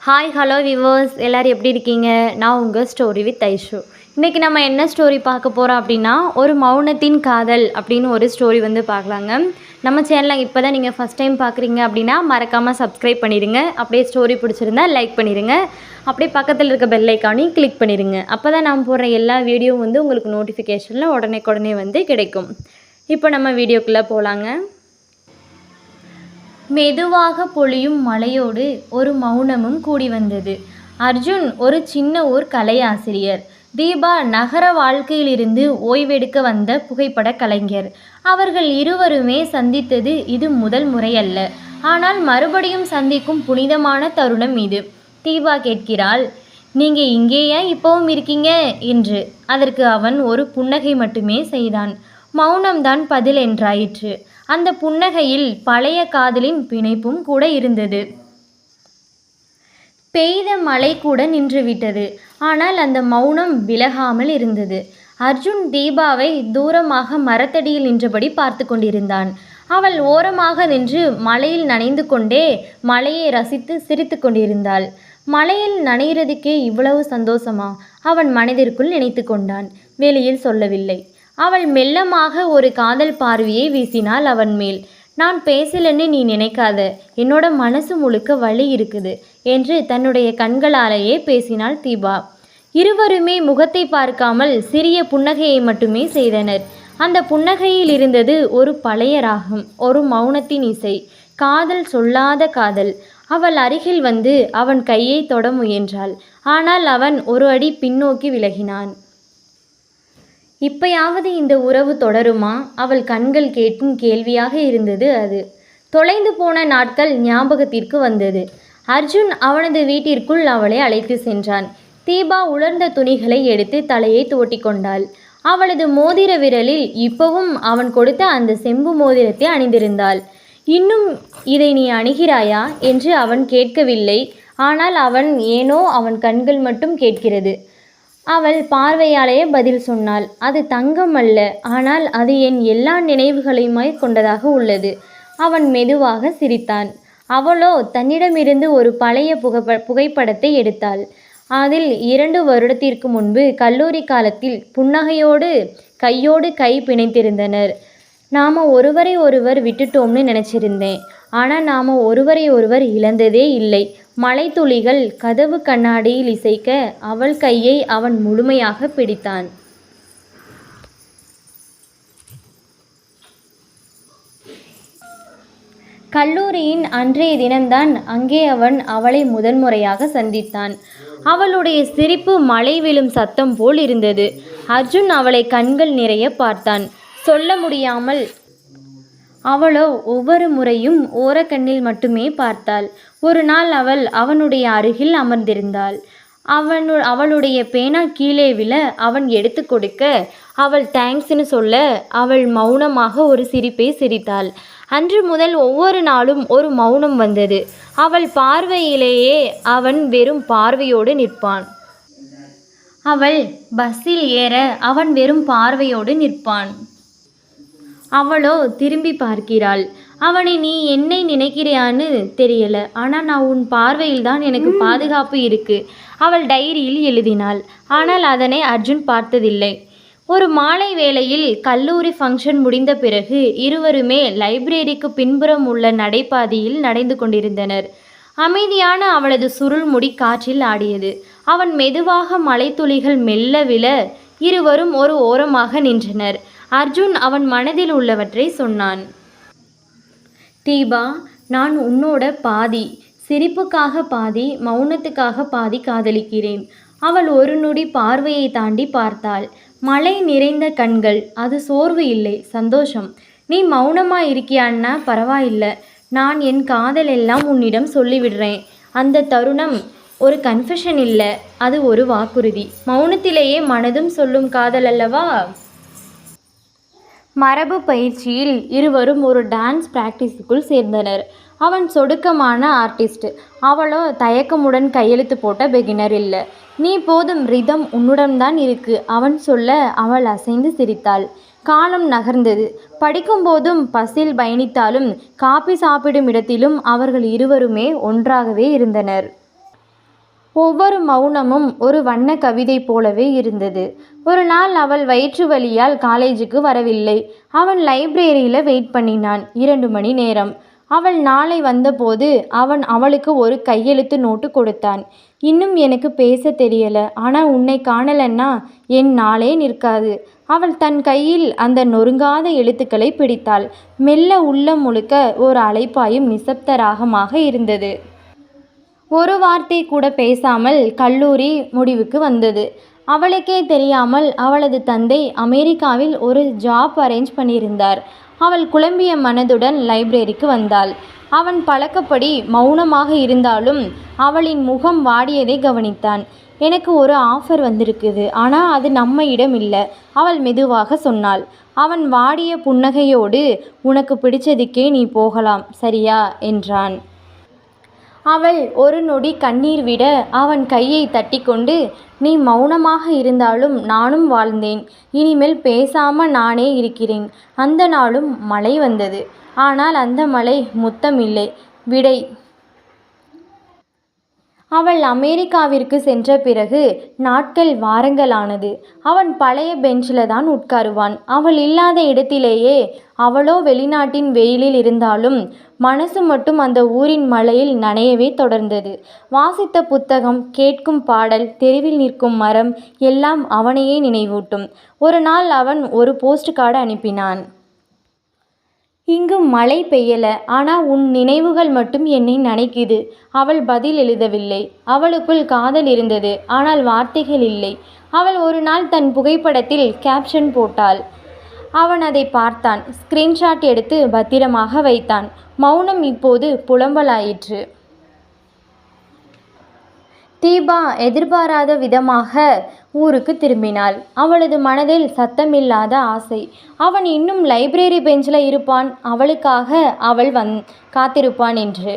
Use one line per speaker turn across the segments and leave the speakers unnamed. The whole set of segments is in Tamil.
ஹாய் ஹலோ விவர்ஸ், எல்லோரும் எப்படி இருக்கீங்க? நான் உங்கள் ஸ்டோரி வித் ஐஷு. இன்றைக்கி நம்ம என்ன ஸ்டோரி பார்க்க போகிறோம் அப்படின்னா, ஒரு மௌனத்தின் காதல் அப்படின்னு ஒரு ஸ்டோரி பார்க்கலாங்க. நம்ம சேனலில் இப்போ தான் நீங்கள் ஃபஸ்ட் டைம் பார்க்குறீங்க அப்படின்னா மறக்காமல் சப்ஸ்கிரைப் பண்ணிடுங்க. அப்படியே ஸ்டோரி பிடிச்சிருந்தா லைக் பண்ணிடுங்க. அப்படியே பக்கத்தில் இருக்க பெல் ஐக்கானையும் கிளிக் பண்ணிடுங்க. அப்போ தான் நான் போடுற எல்லா வீடியோவும் உங்களுக்கு நோட்டிஃபிகேஷனில் உடனே கிடைக்கும். இப்போ நம்ம வீடியோக்குள்ளே போகலாங்க. மெதுவாக பொழியும் மழையோடு ஒரு மௌனமும் கூடி வந்தது. அர்ஜுன் ஒரு சின்ன ஊர் கலையாசிரியர். தீபா நகர வாழ்க்கையிலிருந்து ஓய்வெடுக்க வந்த புகைப்பட கலைஞர். அவர்கள் இருவருமே சந்தித்தது இது முதல் முறையல்ல. ஆனால் மறுபடியும் சந்திக்கும் புனிதமான தருணம் இது. தீபா கேட்கிறாள், நீங்க இங்கே ஏன் இப்பவும் இருக்கீங்க என்று. அதற்கு அவன் ஒரு புன்னகை மட்டுமே செய்தான். மௌனம்தான் பதில் என்றாயிற்று. அந்த புன்னகையில் பழைய காதலின் பிணைப்பும் கூட இருந்தது. பெய்த மழை கூட நின்றுவிட்டது. ஆனால் அந்த மௌனம் விலகாமல் இருந்தது. அர்ஜுன் தீபாவை தூரமாக மரத்தடியில் நின்றபடி பார்த்து கொண்டிருந்தான். அவள் ஓரமாக நின்று மழையில் நனைந்து கொண்டே மழையை ரசித்து சிரித்து கொண்டிருந்தாள். மழையில் நனைகிறதுக்கே இவ்வளவு சந்தோஷமா? அவன் மனதிற்குள் நினைத்து கொண்டான். வெளியில் சொல்லவில்லை. அவள் மெல்லமாக ஒரு காதல் பார்வையை வீசினாள் அவன் மேல். நான் பேசலன்னு நீ நினைக்காத, என்னோட மனசு முழுக்க வலி இருக்குது என்று தன்னுடைய கண்களாலேயே பேசினாள் தீபா. இருவருமே முகத்தை பார்க்காமல் சிறிய புன்னகையை மட்டுமே செய்தனர். அந்த புன்னகையில் இருந்தது ஒரு பழைய ராகம், ஒரு மௌனத்தின் இசை, காதல் சொல்லாத காதல். அவள் அருகில் வந்து அவன் கையை தொட முயன்றாள். ஆனால் அவன் ஒரு அடி பின்னோக்கி விலகினான். இப்பயாவது இந்த உறவு தொடருமா? அவள் கண்கள் கேட்கும் கேள்வியாக இருந்தது அது. தொலைந்து போன நாட்கள் ஞாபகத்திற்கு வந்தது. அர்ஜுன் அவனது வீட்டிற்குள் அவளை அழைத்து சென்றான். தீபா உலர்ந்த துணிகளை எடுத்து தலையை துவட்டி கொண்டாள். அவளது மோதிர விரலில் இப்பவும் அவன் கொடுத்த அந்த செம்பு மோதிரத்தை அணிந்திருந்தாள். இன்னும் இதை நீ அணுகிறாயா என்று அவன் கேட்கவில்லை. ஆனால் அவன் கண்கள் மட்டும் கேட்கிறது. அவள் பார்வையாலேயே பதில் சொன்னாள். அது தங்கம் அல்ல, ஆனால் அது என் எல்லா நினைவுகளையுமாய் கொண்டதாக உள்ளது. அவன் மெதுவாக சிரித்தான். அவளோ தன்னிடமிருந்து ஒரு பழைய புகைப்படத்தை எடுத்தாள். அதில் 2 வருடத்திற்கு முன்பு கல்லூரி காலத்தில் புன்னகையோடு கையோடு கை பிணைத்திருந்தனர். நாம் ஒருவரை ஒருவர் விட்டுட்டோம்னு நினச்சிருந்தேன். ஆனால் நாம் ஒருவரை ஒருவர் இழந்ததே இல்லை. மழைத்துளிகள் கதவு கண்ணாடியில் இசைக்க அவள் கையை அவன் முழுமையாக பிடித்தான். கல்லூரியின் அன்றைய தினம்தான் அங்கே அவன் அவளை முதன்முறையாக சந்தித்தான். அவளுடைய சிரிப்பு மழை விழும் சத்தம் போல் இருந்தது. அர்ஜுன் அவளை கண்கள் நிறைய பார்த்தான். சொல்ல முடியாமல் அவளோ ஒவ்வொரு முறையும் ஓரக்கண்ணில் மட்டுமே பார்த்தாள். ஒரு நாள் அவள் அவனுடைய அருகில் அமர்ந்திருந்தாள். அவளுடைய பேனா கீழே விழ அவன் எடுத்து கொடுக்க அவள் தேங்க்ஸ்னு சொல்ல அவள் மௌனமாக ஒரு சிரிப்பை சிரித்தாள். அன்று முதல் ஒவ்வொரு நாளும் ஒரு மௌனம் வந்தது. அவள் பார்வையிலேயே அவன் வெறும் பார்வையோடு நிற்பான். அவள் பஸ்ஸில் ஏற அவன் வெறும் பார்வையோடு நிற்பான். அவளோ திரும்பி பார்க்கிறாள். அவனை நீ என்னை நினைக்கிறியான்னு தெரியல, ஆனால் நான் உன் பார்வையில் தான் எனக்கு பாதுகாப்பு இருக்கு. அவள் டைரியில் எழுதினாள். ஆனால் அதனை அர்ஜுன் பார்த்ததில்லை. ஒரு மாலை வேளையில் கல்லூரி ஃபங்க்ஷன் முடிந்த பிறகு இருவருமே லைப்ரரிக்கு பின்புறம் உள்ள நடைபாதையில் நடந்து கொண்டிருந்தனர். அமைதியான அவளது சுருள் முடி காற்றில் ஆடியது. அவன் மெதுவாக மலைத்துளிகள் மெல்ல விழ இருவரும் ஒரு ஓரமாக நின்றனர். அர்ஜுன் அவன் மனதில் உள்ளவற்றை சொன்னான். தீபா, நான் உன்னோட பாதி, சிரிப்புக்காக பாதி, மௌனத்துக்காக பாதி காதலிக்கிறேன். அவள் ஒரு நொடி பார்வையை தாண்டி பார்த்தாள். மழை நிறைந்த கண்கள். அது சோர்வு இல்லை, சந்தோஷம். நீ மௌனமாக இருக்கியான்னா பரவாயில்லை, நான் என் காதல் எல்லாம் உன்னிடம் சொல்லிவிடுறேன். அந்த தருணம் ஒரு கன்ஃபெஷன் இல்லை, அது ஒரு வாக்குறுதி. மௌனத்திலேயே மனதும் சொல்லும் காதல் அல்லவா? மரபு பயிற்சியில் இருவரும் ஒரு டான்ஸ் பிராக்டிஸுக்குள் சேர்ந்தனர். அவன் சொடுக்கமான ஆர்டிஸ்ட். அவளோ தயக்கமுடன் கையெழுத்து போட்ட பெகினர் இல்லை. நீ போதும், ரிதம் உன்னுடன் இருக்கு அவன் சொல்ல அவள் அசைந்து சிரித்தாள். காலம் நகர்ந்தது. படிக்கும்போதும் பஸ்ஸில் பயணித்தாலும் காபி சாப்பிடும் இடத்திலும் அவர்கள் இருவருமே ஒன்றாகவே இருந்தனர். ஒவ்வொரு மௌனமும் ஒரு வண்ண கவிதை போலவே இருந்தது. ஒரு நாள் அவள் வயிற்று வலியால் காலேஜுக்கு வரவில்லை. அவன் லைப்ரரியில் வெயிட் பண்ணினான் 2 மணி நேரம். அவள் நாளை வந்தபோது அவன் அவளுக்கு ஒரு கையெழுத்து நோட்டு கொடுத்தான். இன்னும் எனக்கு பேச தெரியல, ஆனால் உன்னை காணலன்னா என் நாளே நிற்காது. அவள் தன் கையில் அந்த நொறுங்காத எழுத்துக்களை பிடித்தாள். மெல்ல உள்ளம் முழுக்க ஒரு அலைப்பாயும் நிசப்த ராகமாக இருந்தது. ஒரு வார்த்தை கூட பேசாமல் கல்லூரி முடிவுக்கு வந்தது. அவளுக்கே தெரியாமல் அவளது தந்தை அமெரிக்காவில் ஒரு ஜாப் அரேஞ்ச் பண்ணியிருந்தார். அவள் குழம்பிய மனதுடன் லைப்ரரிக்கு வந்தாள். அவன் பழக்கப்படி மௌனமாக இருந்தாலும் அவளின் முகம் வாடியதை கவனித்தான். எனக்கு ஒரு ஆஃபர் வந்திருக்குது, ஆனால் அது நம்ம இடம் இல்லை, அவள் மெதுவாக சொன்னாள். அவன் வாடிய புன்னகையோடு, உனக்கு பிடிச்சதுக்கே நீ போகலாம், சரியா என்றான். அவள் ஒரு நொடி கண்ணீர் விட அவன் கையை தட்டிக்கொண்டு, நீ மௌனமாக இருந்தாலும் நானும் வாழ்ந்தேன், இனிமேல் பேசாம நானே இருக்கிறேன். அந்த நாளும் மழை வந்தது. ஆனால் அந்த மழை முத்தம் இல்லை, விடை. அவள் அமெரிக்காவிற்கு சென்ற பிறகு நாட்கள் வாரங்களானது. அவன் பழைய பெஞ்சில் தான் உட்காருவான். அவள் இல்லாத இடத்திலேயே. அவளோ வெளிநாட்டின் வெயிலில் இருந்தாலும் மனசு மட்டும் அந்த ஊரின் மழையில் நனையவே தொடர்ந்தது. வாசித்த புத்தகம், கேட்கும் பாடல், தெருவில் நிற்கும் மரம் எல்லாம் அவனையே நினைவூட்டும். ஒரு நாள் அவன் ஒரு போஸ்ட் கார்டு அனுப்பினான். இங்கு மழை பெய்யல, ஆனா உன் நினைவுகள் மட்டும் என்னை நனைக்குது. அவள் பதில் எழுதவில்லை. அவளுக்குள் காதல் இருந்தது, ஆனால் வார்த்தைகள் இல்லை. அவள் ஒரு நாள் தன் புகைப்படத்தில் கேப்ஷன் போட்டாள். அவன் அதை பார்த்தான். ஸ்கிரீன்ஷாட் எடுத்து பத்திரமாக வைத்தான். மௌனம் இப்போது புலம்பலாயிற்று. தீபா எதிர்பாராத விதமாக ஊருக்கு திரும்பினாள். அவளது மனதில் சத்தமில்லாத ஆசை. அவன் இன்னும் லைப்ரரி பெஞ்சில் இருப்பான், அவளுக்காக அவள் காத்திருப்பான் என்று.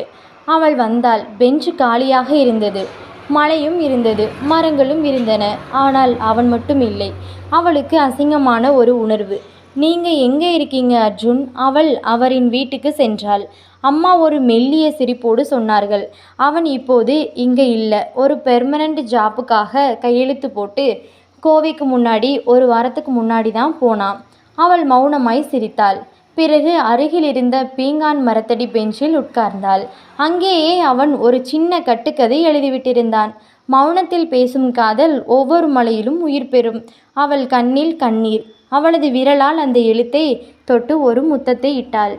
அவள் வந்தாள். பெஞ்சு காலியாக இருந்தது. மழையும் இருந்தது, மரங்களும் இருந்தன. ஆனால் அவன் மட்டும் இல்லை. அவளுக்கு அசிங்கமான ஒரு உணர்வு. நீங்க எங்கே இருக்கீங்க அர்ஜுன்? அவள் அவரின் வீட்டுக்கு சென்றாள். அம்மா ஒரு மெல்லிய சிரிப்போடு சொன்னார்கள். அவன் இப்போது இங்கே இல்லை, ஒரு பெர்மனண்ட் ஜாப்புக்காக கையெழுத்து போட்டு கோவைக்கு முன்னாடி 1 வாரத்துக்கு முன்னாடி தான் போனான். அவள் மௌனமாய் சிரித்தாள். பிறகு அருகில் இருந்த பீங்கான் மரத்தடி பெஞ்சில் உட்கார்ந்தாள். அங்கேயே அவன் ஒரு சின்ன கட்டுக்கதை எழுதிவிட்டிருந்தான். மௌனத்தில் பேசும் காதல் ஒவ்வொரு மழையிலும் உயிர் பெறும். அவள் கண்ணில் கண்ணீர். அவளது விரலால் அந்த எழுத்தை தொட்டு ஒரு முத்தத்தை இட்டாள்.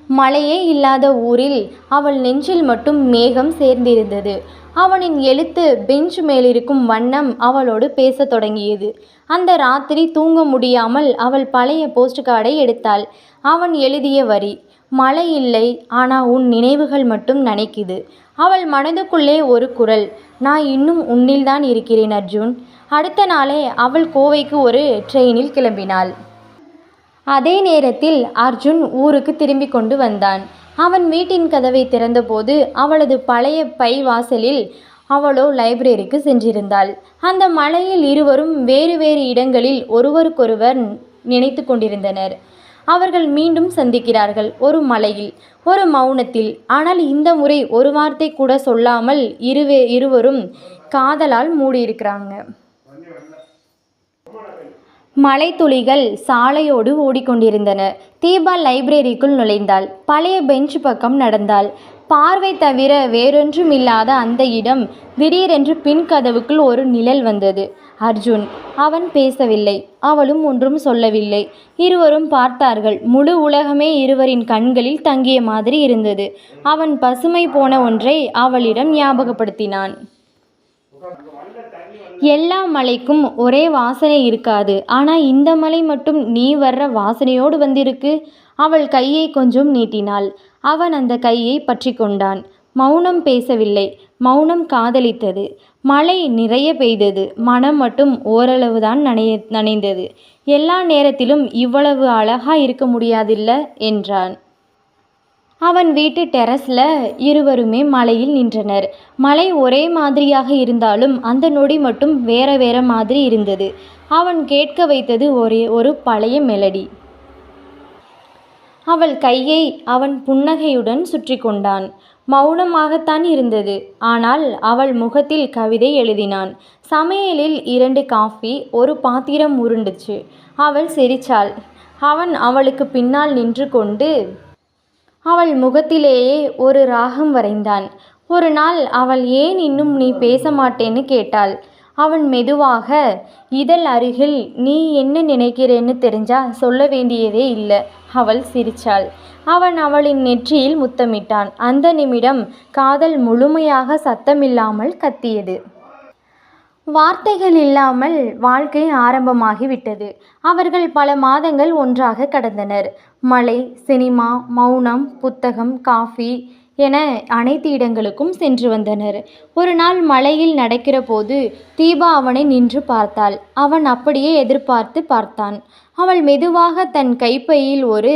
மழையே இல்லாத ஊரில் அவள் நெஞ்சில் மட்டும் மேகம் சேர்ந்திருந்தது. அவனின் எழுத்து பெஞ்ச் மேலிருக்கும் வண்ணம் அவளோடு பேசத் தொடங்கியது. அந்த ராத்திரி தூங்க முடியாமல் அவள் பழைய போஸ்ட் கார்டை எடுத்தாள். அவன் எழுதிய வரி, மழை இல்லை, ஆனால் உன் நினைவுகள் மட்டும் நனைக்குது. அவள் மனதுக்குள்ளே ஒரு குரல், நான் இன்னும் உன்னில்தான் இருக்கிறேன் அர்ஜுன். அடுத்த நாளே அவள் கோவைக்கு ஒரு ட்ரெயினில் கிளம்பினாள். அதே நேரத்தில் அர்ஜுன் ஊருக்கு திரும்பி கொண்டு வந்தான். அவன் வீட்டின் கதவை திறந்தபோது அவளது பழைய பை வாசலில் அவளோ லைப்ரரிக்கு சென்றிருந்தாள். அந்த மழையில் இருவரும் வேறு வேறு இடங்களில் ஒருவருக்கொருவர் நினைத்து கொண்டிருந்தனர். அவர்கள் மீண்டும் சந்திக்கிறார்கள், ஒரு மழையில், ஒரு மௌனத்தில். ஆனால் இந்த முறை ஒரு வார்த்தை கூட சொல்லாமல் இருவரும் காதலால் மூடியிருக்கிறாங்க. மழைத்துளிகள் சாலையோடு ஓடிக்கொண்டிருந்தன. தீபா லைப்ரரிக்குள் நுழைந்தாள். பழைய பெஞ்ச் பக்கம் நடந்தாள். பார்வை தவிர வேறொன்றும் இல்லாத அந்த இடம் திடீரென்று பின் கதவுக்குள் ஒரு நிழல் வந்தது. அர்ஜுன். அவன் பேசவில்லை, அவளும் ஒன்றும் சொல்லவில்லை. இருவரும் பார்த்தார்கள். முழு உலகமே இருவரின் கண்களில் தங்கிய மாதிரி இருந்தது. அவன் பசுமை போன ஒன்றை அவளிடம் ஞாபகப்படுத்தினான். எல்லா மலைக்கும் ஒரே வாசனை இருக்காது, ஆனால் இந்த மலை மட்டும் நீ வர்ற வாசனையோடு வந்திருக்கு. அவள் கையை கொஞ்சம் நீட்டினாள். அவன் அந்த கையை பற்றி கொண்டான். மௌனம் பேசவில்லை, மௌனம் காதலித்தது. மழை நிறைய பெய்தது, மனம் மட்டும் ஓரளவுதான் நனைந்தது. எல்லா நேரத்திலும் இவ்வளவு அழகா இருக்க முடியாதில்ல என்றான். அவன் வீட்டு டெரஸில் இருவருமே மழையில் நின்றனர். மழை ஒரே மாதிரியாக இருந்தாலும் அந்த நொடி மட்டும் வேற வேற மாதிரி இருந்தது. அவன் கேட்க வைத்தது ஒரு பழைய மெலடி. அவள் கையை அவன் புன்னகையுடன் சுற்றி கொண்டான். மௌனமாகத்தான் இருந்தது. ஆனால் அவள் முகத்தில் கவிதை எழுதினான். சமையலில் 2 காஃபி, ஒரு பாத்திரம் உருண்டுச்சு. அவள் சிரித்தாள். அவன் அவளுக்கு பின்னால் நின்று கொண்டு அவள் முகத்திலேயே ஒரு ராகம் வரைந்தான். ஒரு நாள் அவள் ஏன் இன்னும் நீ பேச மாட்டேன்னு கேட்டாள். அவன் மெதுவாக, இதழ் அருகில் நீ என்ன நினைக்கிறேன்னு தெரிஞ்சா சொல்ல வேண்டியதே இல்லை. அவள் சிரித்தாள். அவன் அவளின் நெற்றியில் முத்தமிட்டான். அந்த நிமிடம் காதல் முழுமையாக சத்தமில்லாமல் கத்தியது. வார்த்தைகள் இல்லாமல் வாழ்க்கை ஆரம்பமாகிவிட்டது. அவர்கள் பல மாதங்கள் ஒன்றாக கடந்தனர். மலை, சினிமா, மௌனம், புத்தகம், காஃபி என அனைத்து இடங்களுக்கும் சென்று வந்தனர். ஒரு நாள் மலையில் நடக்கிற போது தீபா அவனை நின்று பார்த்தாள். அவன் அப்படியே எதிர்பார்த்து பார்த்தான். அவள் மெதுவாக தன் கைப்பையில் ஒரு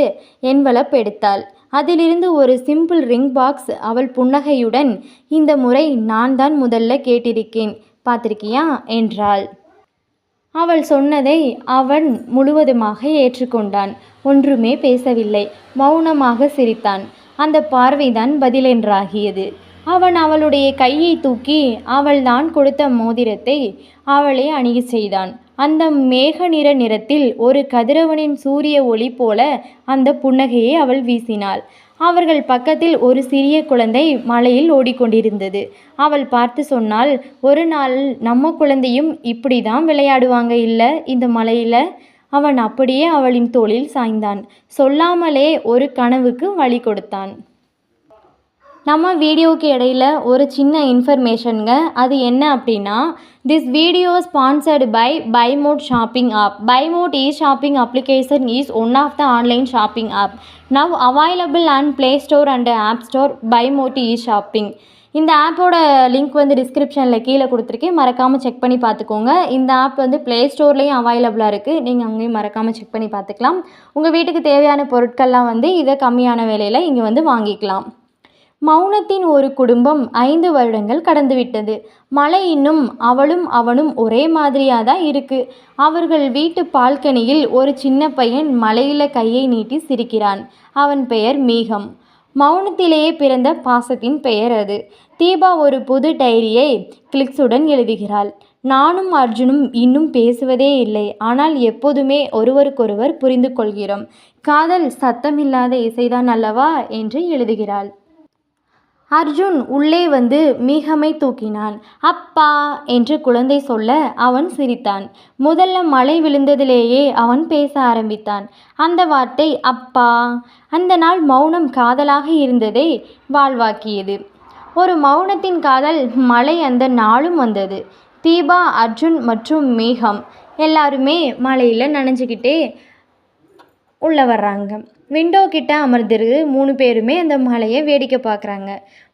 என்வலப் எடுத்தாள். அதிலிருந்து ஒரு சிம்பிள் ரிங் பாக்ஸ். அவள் புன்னகையுடன், இந்த முறை நான் தான் முதல்ல கேட்டிருக்கேன், பார்த்திருக்கியா என்றாள். அவள் சொன்னதை அவன் முழுவதுமாக ஏற்றுக்கொண்டான். ஒன்றுமே பேசவில்லை. மௌனமாக சிரித்தான். அந்த பார்வைதான் பதிலென்றாகியது. அவன் அவளுடைய கையை தூக்கி அவள் தான் கொடுத்த மோதிரத்தை அவளை அணியச் செய்தான். அந்த மேக நிறத்தில் ஒரு கதிரவனின் சூரிய ஒளி போல அந்த புன்னகையை அவள் வீசினாள். அவர்கள் பக்கத்தில் ஒரு சிறிய குழந்தை மலையில் ஓடிக்கொண்டிருந்தது. அவள் பார்த்து சொன்னாள், ஒரு நாள் நம்ம குழந்தையும் இப்படி தான் விளையாடுவாங்க இல்லை இந்த மலையில். அவன் அப்படியே அவளின் தோளில் சாய்ந்தான். சொல்லாமலே ஒரு கனவுக்கு வழி கொடுத்தான். நம்ம வீடியோவுக்கு இடையில ஒரு சின்ன இன்ஃபர்மேஷனுங்க. அது என்ன அப்படின்னா, this video sponsored by Bymote shopping app. Bymote shopping application is one of the online shopping app now available and play store and app store. Bymote shopping. இந்த ஆப்போட லிங்க் வந்து டிஸ்கிரிப்ஷனில் கீழே கொடுத்துருக்கேன். மறக்காமல் செக் பண்ணி பார்த்துக்கோங்க. இந்த ஆப் வந்து ப்ளே ஸ்டோர்லேயும் அவைலபிளாக இருக்குது. நீங்கள் அங்கேயும் மறக்காமல் செக் பண்ணி பார்த்துக்கலாம். உங்கள் வீட்டுக்கு தேவையான பொருட்கள்லாம் வந்து இதை கம்மியான விலையில் இங்கே வந்து வாங்கிக்கலாம். மௌனத்தின் ஒரு குடும்பம் 5 வருடங்கள் கடந்துவிட்டது. மழை இன்னும் அவளும் அவனும் ஒரே மாதிரியாக தான் இருக்கு. அவர்கள் வீட்டு பால்கனியில் ஒரு சின்ன பையன் மலையில் கையை நீட்டி சிரிக்கிறான். அவன் பெயர் மீகம். மௌனத்திலேயே பிறந்த பாசத்தின் பெயர் அது. தீபா ஒரு புது டைரியை கிளிக்ஸுடன் எழுதுகிறாள். நானும் அர்ஜுனும் இன்னும் பேசுவதே இல்லை. ஆனால் எப்போதுமே ஒருவருக்கொருவர் புரிந்து கொள்கிறோம். காதல் சத்தமில்லாத இசைதான் அல்லவா என்று எழுதுகிறாள். அர்ஜுன் உள்ளே வந்து மீகமை தூக்கினான். அப்பா என்று குழந்தை சொல்ல அவன் சிரித்தான். முதல்ல மழை விழுந்ததிலேயே அவன் பேச ஆரம்பித்தான். அந்த வார்த்தை அப்பா. அந்த நாள் மௌனம் காதலாக இருந்ததை வாழ்வாக்கியது. ஒரு மௌனத்தின் காதல் மழை. அந்த நாளும் வந்தது. தீபா, அர்ஜுன் மற்றும் மீகம் எல்லாருமே மழையில் நனைஞ்சிக்கிட்டே உள்ளே வர்றாங்க. விண்டோ கிட்ட அமர்ந்திருக்கு 3 பேருமே அந்த மலையை வேடிக்கை பார்க்குறாங்க.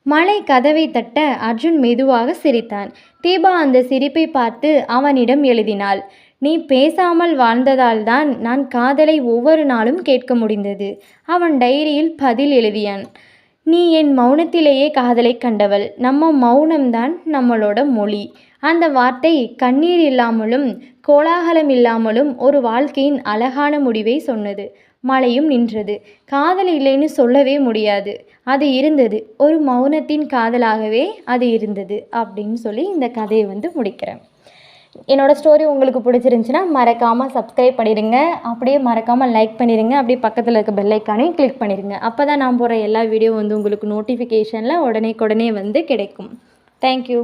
மலை கதவை தட்ட அர்ஜுன் மெதுவாக சிரித்தான். தீபா அந்த சிரிப்பை பார்த்து அவனிடம் எழுதினாள். நீ பேசாமல் வாழ்ந்ததால் தான் நான் காதலை ஒவ்வொரு நாளும் கேட்க முடிந்தது. அவன் டைரியில் பதில் எழுதியான். நீ என் மௌனத்திலேயே காதலை கண்டவள். நம்ம மௌனம்தான் நம்மளோட மொழி. அந்த வார்த்தை கண்ணீர் இல்லாமலும் கோலாகலம் இல்லாமலும் ஒரு வாழ்க்கையின் அழகான முடிவை சொன்னது. மழையும் நின்றது. காதல் இல்லைன்னு சொல்லவே முடியாது. அது இருந்தது. ஒரு மௌனத்தின் காதலாகவே அது இருந்தது அப்படின்னு சொல்லி இந்த கதையை வந்து முடிக்கிறேன். என்னோடய ஸ்டோரி உங்களுக்கு பிடிச்சிருந்துச்சுன்னா மறக்காமல் சப்ஸ்கிரைப் பண்ணிடுங்க. அப்படியே மறக்காமல் லைக் பண்ணிடுங்க. அப்படியே பக்கத்தில் இருக்க பெல் ஐக்கானையும் கிளிக் பண்ணிடுங்க. அப்போ தான் நான் போடுற எல்லா வீடியோ வந்து உங்களுக்கு நோட்டிஃபிகேஷனில் உடனே வந்து கிடைக்கும். தேங்க்யூ.